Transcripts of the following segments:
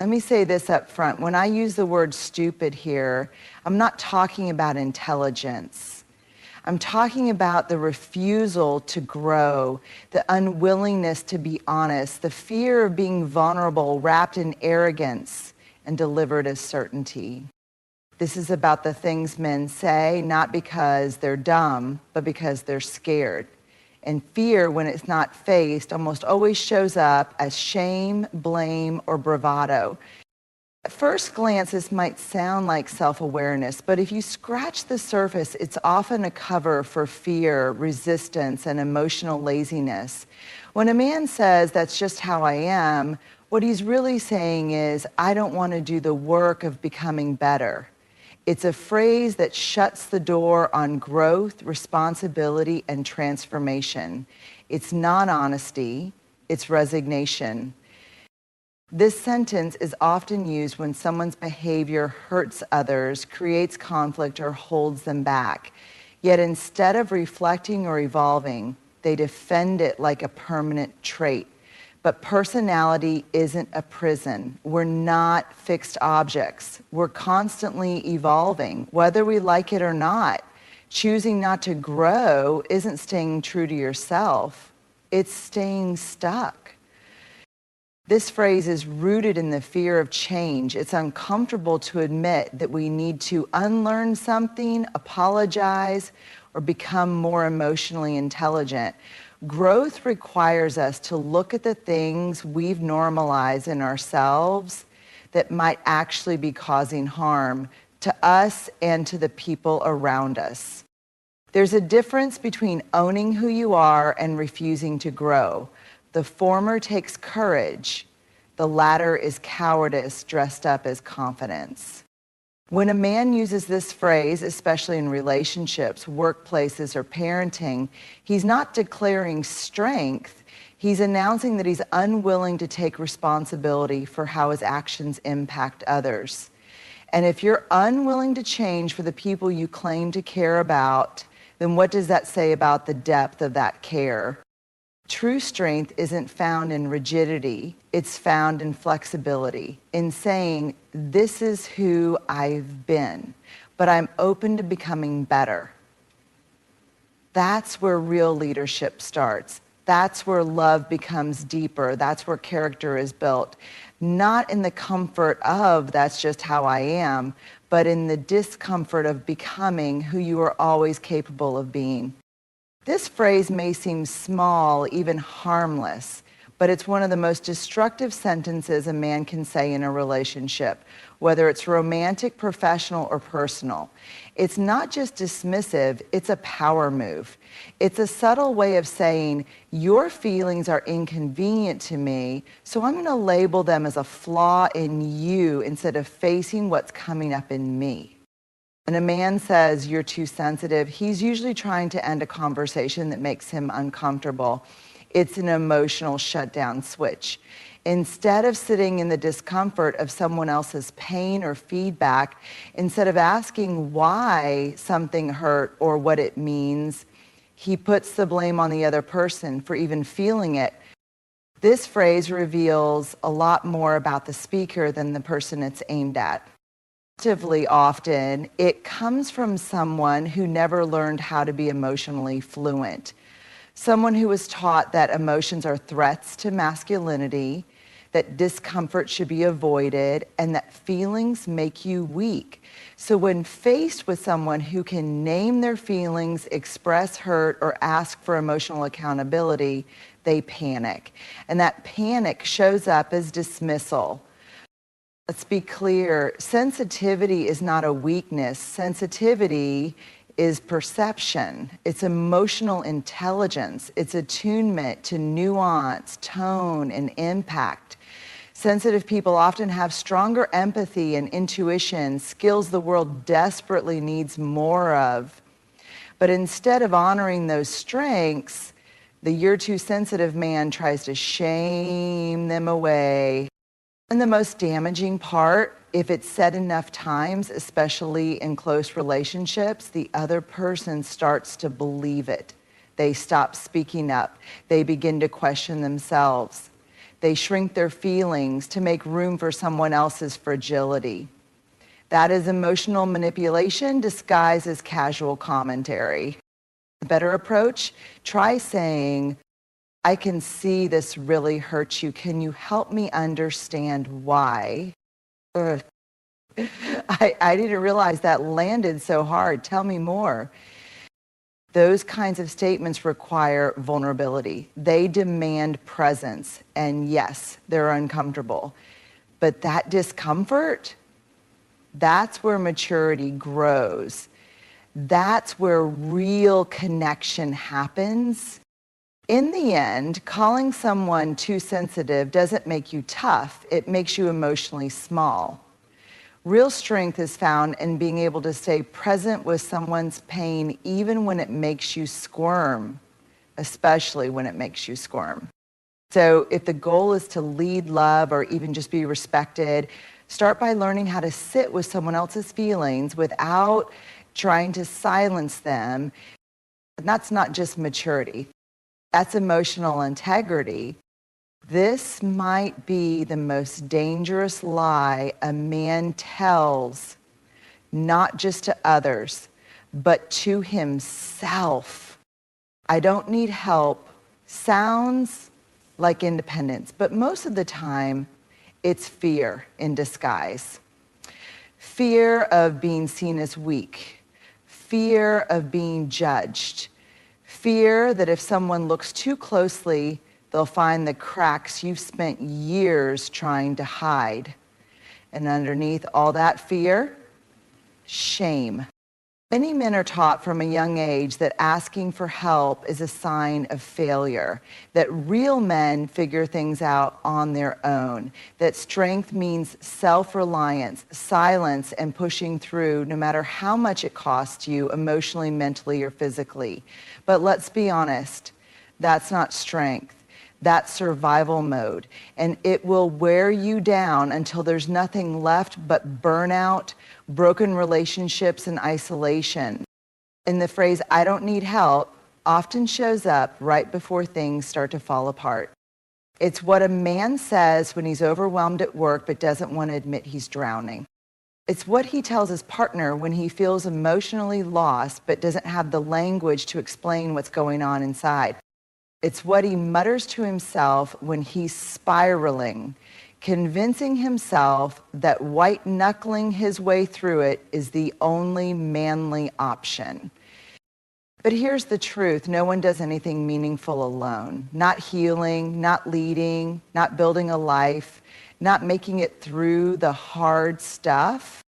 Let me say this up front. When I use the word stupid here, I'm not talking about intelligence. I'm talking about the refusal to grow, the unwillingness to be honest, the fear of being vulnerable wrapped in arrogance and delivered as certainty. This is about the things men say, not because they're dumb, but because they're scared. And fear, when it's not faced, almost always shows up as shame, blame, or bravado. At first glance, this might sound like self-awareness, but if you scratch the surface, it's often a cover for fear, resistance, and emotional laziness. When a man says, "That's just how I am," what he's really saying is, "I don't want to do the work of becoming better." It's a phrase that shuts the door on growth, responsibility, and transformation. It's non-honesty, it's resignation. This sentence is often used when someone's behavior hurts others, creates conflict, or holds them back. Yet instead of reflecting or evolving, they defend it like a permanent trait. But personality isn't a prison. We're not fixed objects. We're constantly evolving, whether we like it or not. Choosing not to grow isn't staying true to yourself. It's staying stuck. This phrase is rooted in the fear of change. It's uncomfortable to admit that we need to unlearn something, apologize, or become more emotionally intelligent. Growth requires us to look at the things we've normalized in ourselves that might actually be causing harm to us and to the people around us. There's a difference between owning who you are and refusing to grow. The former takes courage. The latter is cowardice dressed up as confidence. When a man uses this phrase, especially in relationships, workplaces, or parenting, he's not declaring strength. He's announcing that he's unwilling to take responsibility for how his actions impact others. And if you're unwilling to change for the people you claim to care about, then what does that say about the depth of that care? True strength isn't found in rigidity, it's found in flexibility, in saying, "This is who I've been, but I'm open to becoming better." That's where real leadership starts. That's where love becomes deeper. That's where character is built. Not in the comfort of, "That's just how I am," but in the discomfort of becoming who you are always capable of being. This phrase may seem small, even harmless, but it's one of the most destructive sentences a man can say in a relationship, whether it's romantic, professional, or personal. It's not just dismissive, it's a power move. It's a subtle way of saying, "Your feelings are inconvenient to me, so I'm going to label them as a flaw in you instead of facing what's coming up in me." When a man says, "You're too sensitive," he's usually trying to end a conversation that makes him uncomfortable. It's an emotional shutdown switch. Instead of sitting in the discomfort of someone else's pain or feedback, instead of asking why something hurt or what it means, he puts the blame on the other person for even feeling it. This phrase reveals a lot more about the speaker than the person it's aimed at. Relatively often, it comes from someone who never learned how to be emotionally fluent. Someone who was taught that emotions are threats to masculinity, that discomfort should be avoided, and that feelings make you weak. So when faced with someone who can name their feelings, express hurt, or ask for emotional accountability, they panic. And that panic shows up as dismissal. Let's be clear, sensitivity is not a weakness. Sensitivity is perception. It's emotional intelligence. It's attunement to nuance, tone, and impact. Sensitive people often have stronger empathy and intuition, skills the world desperately needs more of. But instead of honoring those strengths, the "you're too sensitive" man tries to shame them away. And the most damaging part, if it's said enough times, especially in close relationships, the other person starts to believe it. They stop speaking up. They begin to question themselves. They shrink their feelings to make room for someone else's fragility. That is emotional manipulation disguised as casual commentary. A better approach, try saying, I can see this really hurts you. Can you help me understand why? Ugh. I didn't realize that landed so hard. Tell me more. Those kinds of statements require vulnerability. They demand presence. And yes, they're uncomfortable. But that discomfort, that's where maturity grows. That's where real connection happens. In the end, calling someone too sensitive doesn't make you tough. It makes you emotionally small. Real strength is found in being able to stay present with someone's pain even when it makes you squirm, especially when it makes you squirm. So if the goal is to lead love or even just be respected, start by learning how to sit with someone else's feelings without trying to silence them. And that's not just maturity. That's emotional integrity. This might be the most dangerous lie a man tells, not just to others, but to himself. I don't need help sounds like independence, but most of the time, it's fear in disguise. Fear of being seen as weak, fear of being judged, fear that if someone looks too closely, they'll find the cracks you've spent years trying to hide. And underneath all that fear, shame. Many men are taught from a young age that asking for help is a sign of failure, that real men figure things out on their own, that strength means self-reliance, silence, and pushing through no matter how much it costs you emotionally, mentally, or physically. But let's be honest, that's not strength. That's survival mode, and it will wear you down until there's nothing left but burnout, broken relationships, and isolation. And the phrase, I don't need help, often shows up right before things start to fall apart. It's what a man says when he's overwhelmed at work but doesn't want to admit he's drowning. It's what he tells his partner when he feels emotionally lost but doesn't have the language to explain what's going on inside. It's what he mutters to himself when he's spiraling, convincing himself that white-knuckling his way through it is the only manly option. But here's the truth. No one does anything meaningful alone. Not healing, not leading, not building a life, not making it through the hard stuff.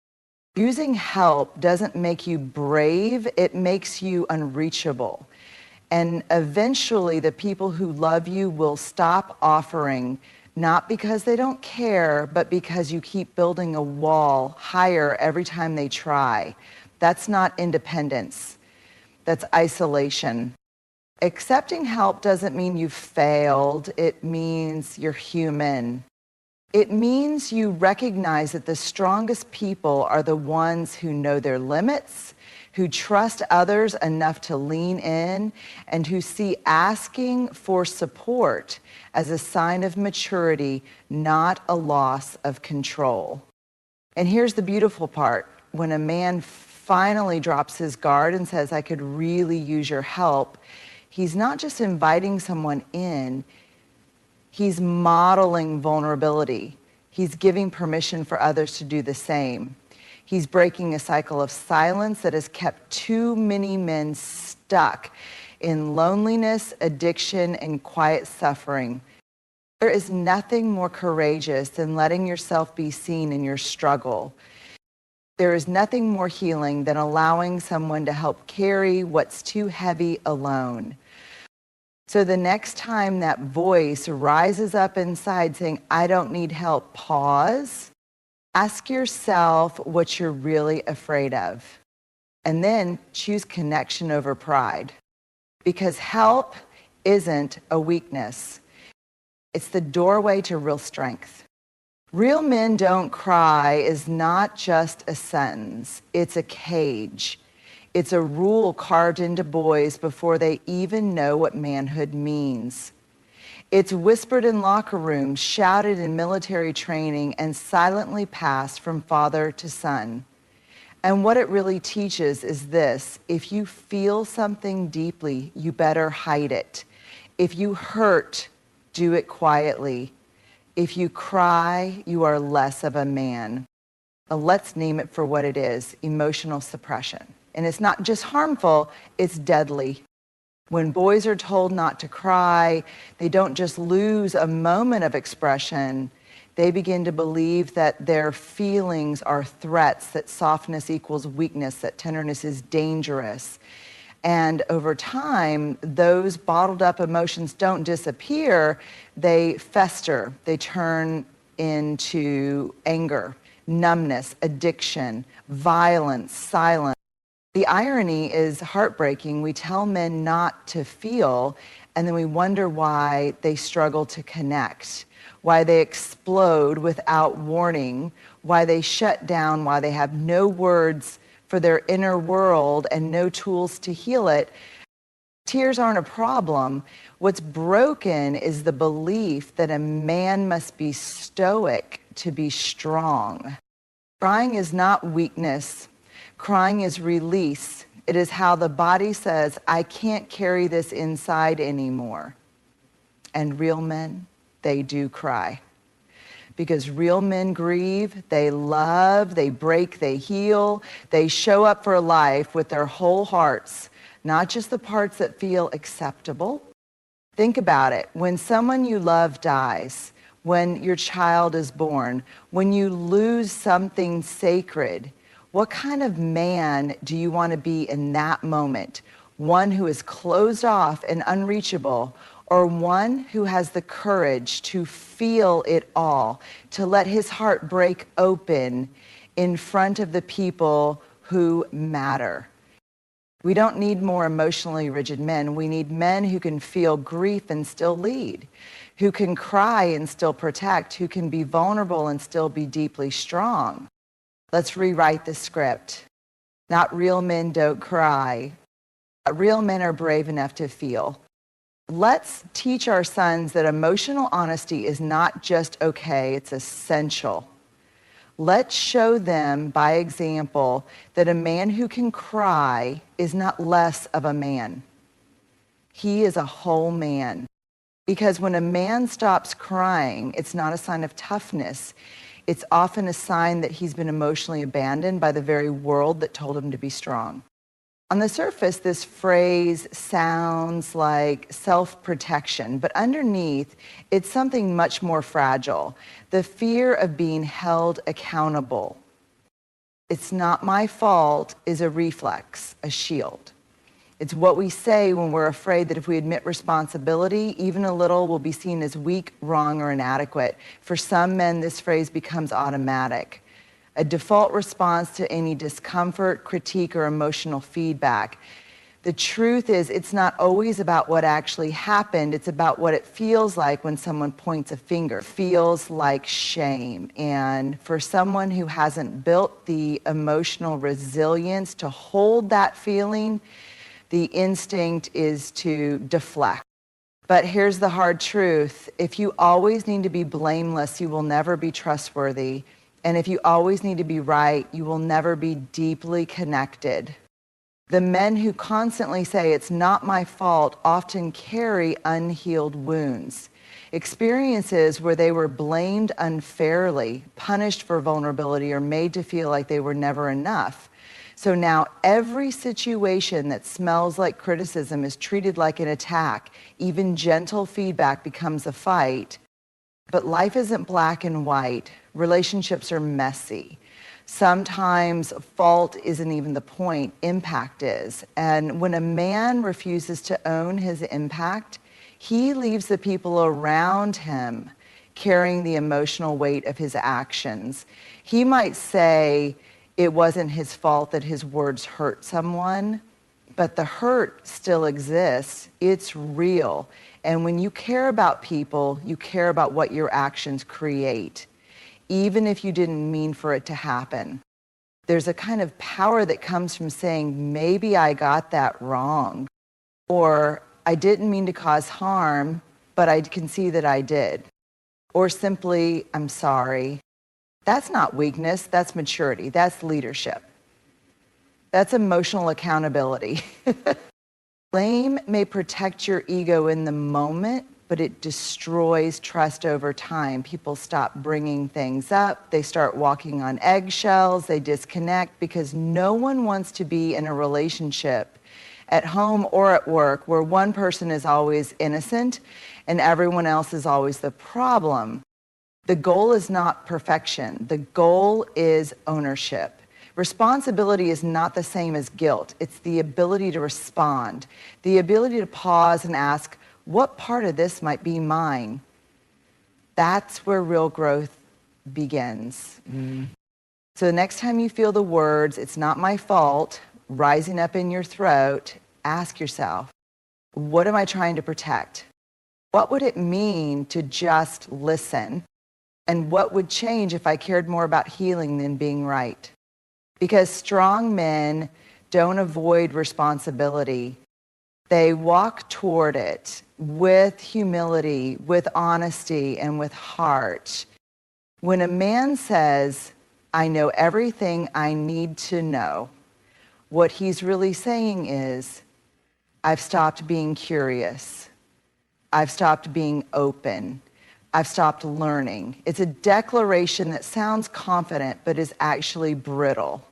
Using help doesn't make you brave. It makes you unreachable. And eventually the people who love you will stop offering, not because they don't care, but because you keep building a wall higher every time they try. That's not independence. That's isolation. Accepting help doesn't mean you've failed. It means you're human. It means you recognize that the strongest people are the ones who know their limits, who trust others enough to lean in, and who see asking for support as a sign of maturity, not a loss of control. And here's the beautiful part. When a man finally drops his guard and says, I could really use your help, he's not just inviting someone in, he's modeling vulnerability. He's giving permission for others to do the same. He's breaking a cycle of silence that has kept too many men stuck in loneliness, addiction, and quiet suffering. There is nothing more courageous than letting yourself be seen in your struggle. There is nothing more healing than allowing someone to help carry what's too heavy alone. So the next time that voice rises up inside saying, I don't need help, pause. Ask yourself what you're really afraid of, and then choose connection over pride. Because help isn't a weakness. It's the doorway to real strength. Real men don't cry is not just a sentence. It's a cage. It's a rule carved into boys before they even know what manhood means. It's whispered in locker rooms, shouted in military training, and silently passed from father to son. And what it really teaches is this: if you feel something deeply, you better hide it. If you hurt, do it quietly. If you cry, you are less of a man. Let's name it for what it is: emotional suppression. And it's not just harmful, it's deadly. When boys are told not to cry, they don't just lose a moment of expression, they begin to believe that their feelings are threats, that softness equals weakness, that tenderness is dangerous. And over time, those bottled up emotions don't disappear, they fester. They turn into anger, numbness, addiction, violence, silence. The irony is heartbreaking. We tell men not to feel, and then we wonder why they struggle to connect, why they explode without warning, why they shut down, why they have no words for their inner world and no tools to heal it. Tears aren't a problem. What's broken is the belief that a man must be stoic to be strong. Crying is not weakness. Crying is release. It is how the body says, I can't carry this inside anymore. And real men, they do cry. Because real men grieve, they love, they break, they heal, they show up for life with their whole hearts, not just the parts that feel acceptable. Think about it. When someone you love dies, when your child is born, when you lose something sacred, what kind of man do you want to be in that moment? One who is closed off and unreachable, or one who has the courage to feel it all, to let his heart break open in front of the people who matter? We don't need more emotionally rigid men. We need men who can feel grief and still lead, who can cry and still protect, who can be vulnerable and still be deeply strong. Let's rewrite the script. Not real men don't cry. Real men are brave enough to feel. Let's teach our sons that emotional honesty is not just okay, it's essential. Let's show them by example that a man who can cry is not less of a man. He is a whole man. Because when a man stops crying, it's not a sign of toughness. It's often a sign that he's been emotionally abandoned by the very world that told him to be strong. On the surface, this phrase sounds like self-protection, but underneath, it's something much more fragile: the fear of being held accountable. It's not my fault is a reflex, a shield. It's what we say when we're afraid that if we admit responsibility, even a little will be seen as weak, wrong, or inadequate. For some men, this phrase becomes automatic, a default response to any discomfort, critique, or emotional feedback. The truth is, it's not always about what actually happened. It's about what it feels like when someone points a finger. It feels like shame. And for someone who hasn't built the emotional resilience to hold that feeling, the instinct is to deflect. But here's the hard truth. If you always need to be blameless, you will never be trustworthy. And if you always need to be right, you will never be deeply connected. The men who constantly say, it's not my fault, often carry unhealed wounds. Experiences where they were blamed unfairly, punished for vulnerability, or made to feel like they were never enough. So now every situation that smells like criticism is treated like an attack. Even gentle feedback becomes a fight. But life isn't black and white. Relationships are messy. Sometimes fault isn't even the point, impact is. And when a man refuses to own his impact, he leaves the people around him carrying the emotional weight of his actions. He might say it wasn't his fault that his words hurt someone, but the hurt still exists. It's real. And when you care about people, you care about what your actions create, even if you didn't mean for it to happen. There's a kind of power that comes from saying, maybe I got that wrong, or I didn't mean to cause harm, but I can see that I did. Or simply, I'm sorry. That's not weakness, that's maturity, that's leadership. That's emotional accountability. Blame may protect your ego in the moment, but it destroys trust over time. People stop bringing things up. They start walking on eggshells. They disconnect because no one wants to be in a relationship at home or at work where one person is always innocent and everyone else is always the problem. The goal is not perfection. The goal is ownership. Responsibility is not the same as guilt. It's the ability to respond, the ability to pause and ask, what part of this might be mine? That's where real growth begins. So the next time you feel the words, it's not my fault, rising up in your throat, ask yourself, what am I trying to protect? What would it mean to just listen? And what would change if I cared more about healing than being right? Because strong men don't avoid responsibility. They walk toward it with humility, with honesty, and with heart. When a man says, I know everything I need to know, what he's really saying is, I've stopped being curious. I've stopped being open. I've stopped learning. It's a declaration that sounds confident, but is actually brittle.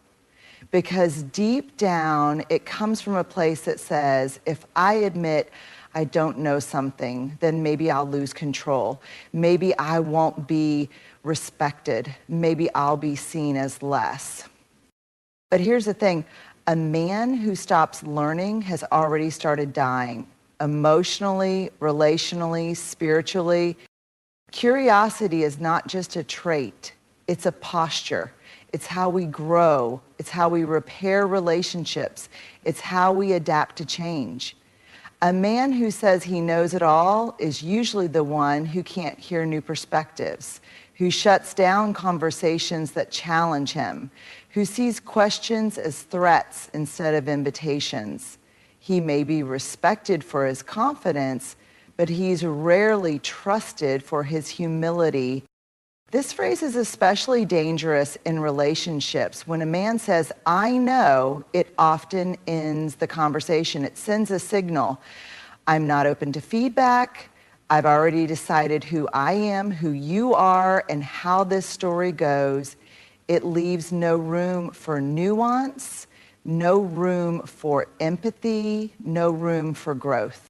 Because deep down, it comes from a place that says, if I admit I don't know something, then maybe I'll lose control. Maybe I won't be respected. Maybe I'll be seen as less. But here's the thing, a man who stops learning has already started dying. Emotionally, relationally, spiritually. Curiosity is not just a trait, it's a posture. It's how we grow. It's how we repair relationships. It's how we adapt to change. A man who says he knows it all is usually the one who can't hear new perspectives, who shuts down conversations that challenge him, who sees questions as threats instead of invitations. He may be respected for his confidence, but he's rarely trusted for his humility. This phrase is especially dangerous in relationships. When a man says, I know, it often ends the conversation. It sends a signal. I'm not open to feedback. I've already decided who I am, who you are, and how this story goes. It leaves no room for nuance, no room for empathy, no room for growth.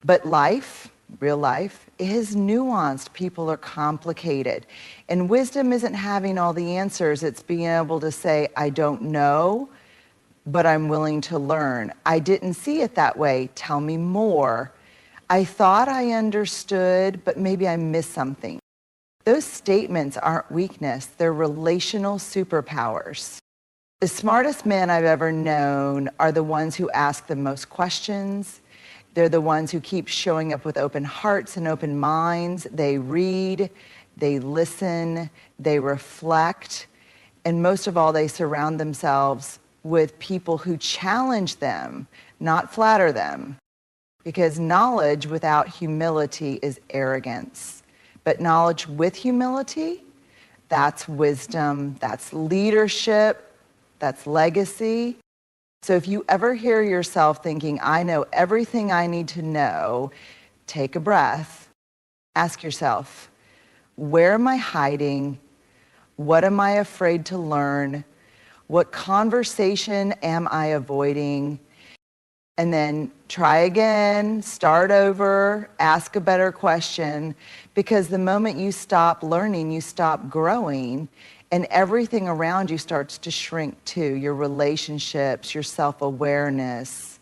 But life, real life, is nuanced. People are complicated. And wisdom isn't having all the answers. It's being able to say, I don't know, but I'm willing to learn. I didn't see it that way. Tell me more. I thought I understood, but maybe I missed something. Those statements aren't weakness. They're relational superpowers. The smartest men I've ever known are the ones who ask the most questions. They're the ones who keep showing up with open hearts and open minds. They read, they listen, they reflect, and most of all, they surround themselves with people who challenge them, not flatter them. Because knowledge without humility is arrogance. But knowledge with humility, that's wisdom, that's leadership, that's legacy. So if you ever hear yourself thinking, I know everything I need to know, take a breath. Ask yourself, where am I hiding? What am I afraid to learn? What conversation am I avoiding? And then try again, start over, ask a better question, because the moment you stop learning, you stop growing. And everything around you starts to shrink too. Your relationships, your self-awareness,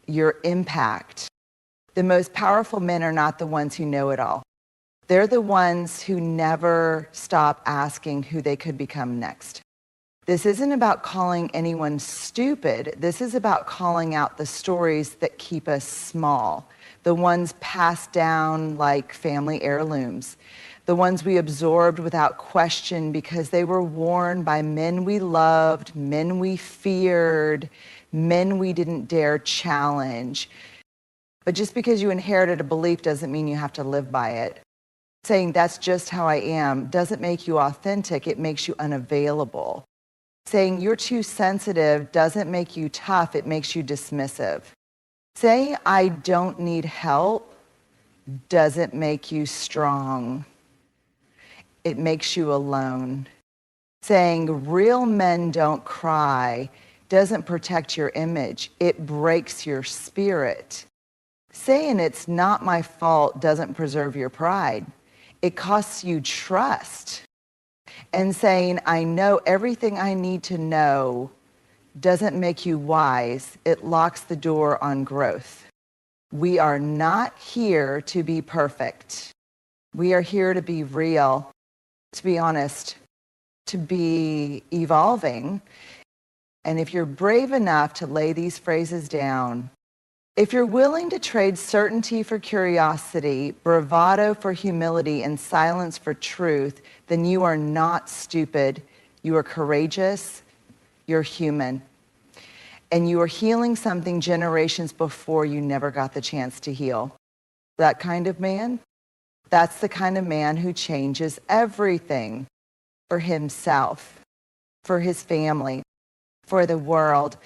your impact. The most powerful men are not the ones who know it all. They're the ones who never stop asking who they could become next. This isn't about calling anyone stupid. This is about calling out the stories that keep us small, the ones passed down like family heirlooms. The ones we absorbed without question because they were worn by men we loved, men we feared, men we didn't dare challenge. But just because you inherited a belief doesn't mean you have to live by it. Saying that's just how I am doesn't make you authentic, it makes you unavailable. Saying you're too sensitive doesn't make you tough, it makes you dismissive. Saying I don't need help doesn't make you strong, it makes you alone. Saying real men don't cry doesn't protect your image, it breaks your spirit. Saying it's not my fault doesn't preserve your pride, it costs you trust. And saying I know everything I need to know doesn't make you wise, it locks the door on growth. We are not here to be perfect. We are here to be real, to be honest, to be evolving. And if you're brave enough to lay these phrases down, if you're willing to trade certainty for curiosity, bravado for humility, and silence for truth, then you are not stupid. You are courageous. You're human. And you are healing something generations before you never got the chance to heal. That kind of man, that's the kind of man who changes everything for himself, for his family, for the world.